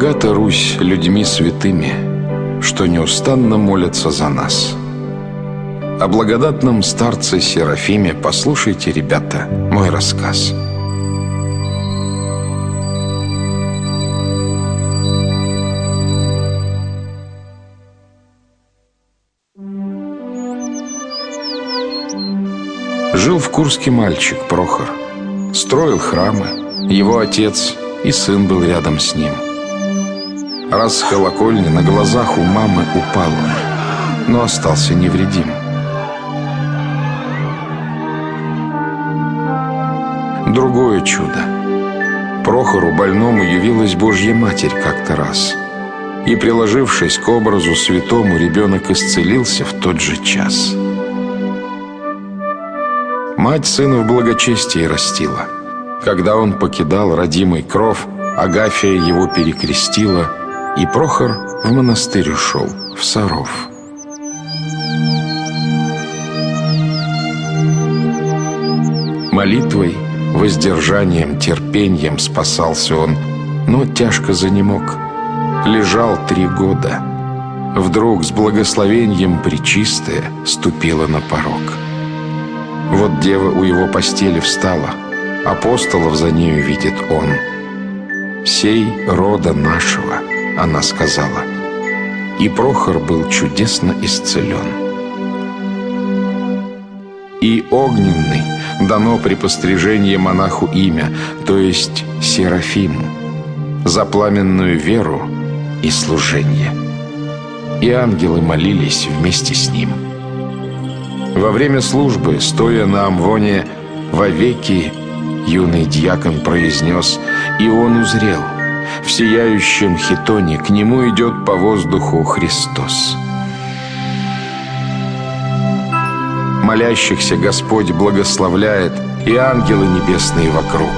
Богата Русь людьми святыми, что неустанно молятся за нас. О благодатном старце Серафиме послушайте, ребята, мой рассказ. Жил в Курске мальчик Прохор. Строил храмы, его отец и сын был рядом с ним. Раз с колокольни на глазах у мамы упал он, но остался невредим. Другое чудо. Прохору больному явилась Божья Матерь как-то раз, и, приложившись к образу святому, ребенок исцелился в тот же час. Мать сына в благочестии растила. Когда он покидал родимый кров, Агафья его перекрестила, и Прохор в монастырь ушел, в Саров. Молитвой, воздержанием, терпением спасался он, но тяжко занемог. Лежал 3 года. Вдруг с благословением Пречистая ступила на порог. Вот дева у его постели встала, апостолов за нею видит он. «Сей рода нашего», — она сказала, и Прохор был чудесно исцелен. И огненный дано при пострижении монаху имя, то есть Серафиму, за пламенную веру и служение. И ангелы молились вместе с ним. Во время службы, стоя на амвоне, вовеки юный дьякон произнес, и он узрел, в сияющем хитоне к нему идет по воздуху Христос. Молящихся Господь благословляет, и ангелы небесные вокруг,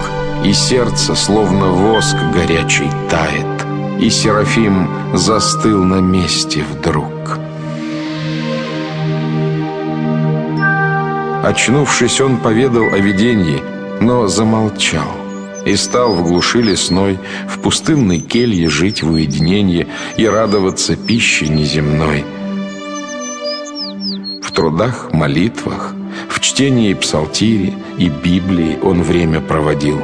и сердце, словно воск горячий, тает, и Серафим застыл на месте вдруг. Очнувшись, он поведал о видении, но замолчал и стал в глуши лесной, в пустынной келье жить в уединении и радоваться пище неземной. В трудах, молитвах, в чтении псалтири и Библии он время проводил.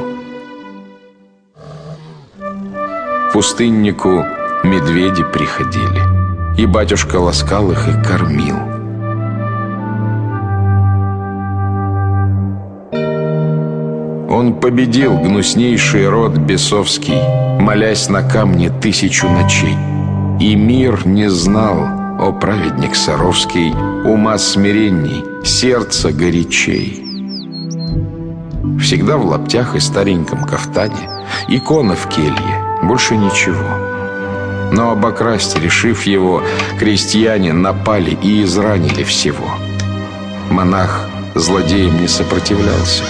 В пустыннику медведи приходили, и батюшка ласкал их и кормил. Он победил гнуснейший род бесовский, молясь на камне 1000 ночей. И мир не знал, о праведник Саровский, ума смиренней, сердца горячей. Всегда в лаптях и стареньком кафтане, икона в келье, больше ничего. Но обокрасть, решив его, крестьяне напали и изранили всего. Монах злодеям не сопротивлялся,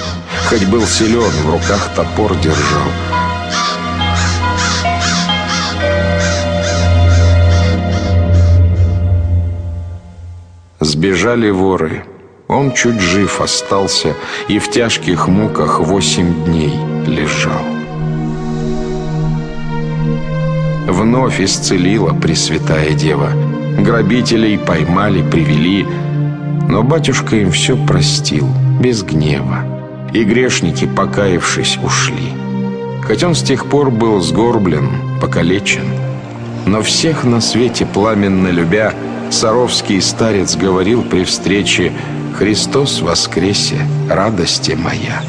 хоть был силен, в руках топор держал. Сбежали воры, он чуть жив остался и в тяжких муках 8 дней лежал. Вновь исцелила Пресвятая Дева, грабителей поймали, привели, но батюшка им все простил, без гнева, и грешники, покаявшись, ушли. Хоть он с тех пор был сгорблен, покалечен, но всех на свете пламенно любя, саровский старец говорил при встрече: «Христос воскресе, радости моя».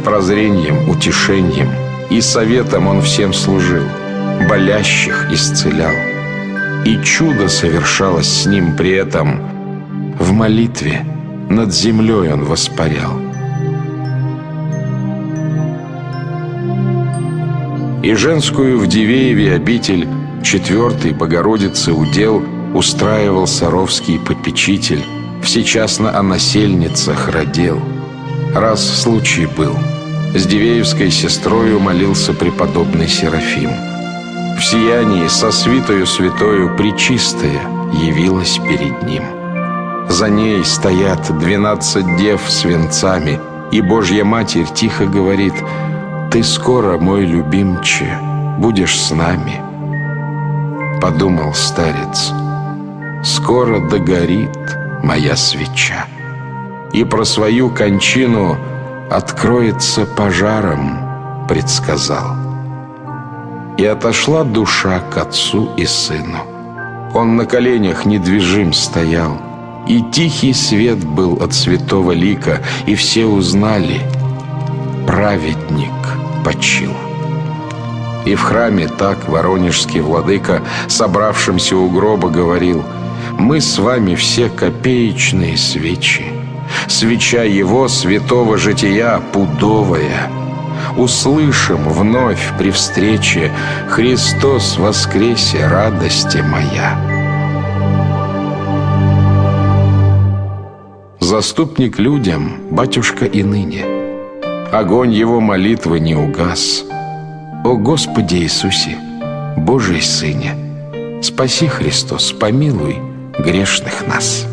Прозрением, утешением и советом он всем служил, болящих исцелял. И чудо совершалось с ним при этом. В молитве над землей он воспарял. И женскую в Дивееве обитель 4-й Богородицы удел устраивал саровский попечитель, всечасно о насельницах родил. Раз случай был, с Дивеевской сестрою молился преподобный Серафим. В сиянии со свитою святою Пречистая явилась перед ним. За ней стоят 12 дев с венцами, и Божья Матерь тихо говорит: Ты скоро, мой любимче, будешь с нами. Подумал старец, скоро догорит моя свеча, и про свою кончину откроется пожаром, предсказал. И отошла душа к отцу и сыну. Он на коленях недвижим стоял, и тихий свет был от святого лика, и все узнали: праведник почил. И в храме так воронежский владыка собравшимся у гроба говорил: мы с вами все копеечные свечи, свеча его святого жития пудовая. Услышим вновь при встрече: Христос воскресе, радости моя. Заступник людям, батюшка и ныне, огонь его молитвы не угас. О Господи Иисусе, Божий Сыне, спаси, Христос, помилуй грешных нас.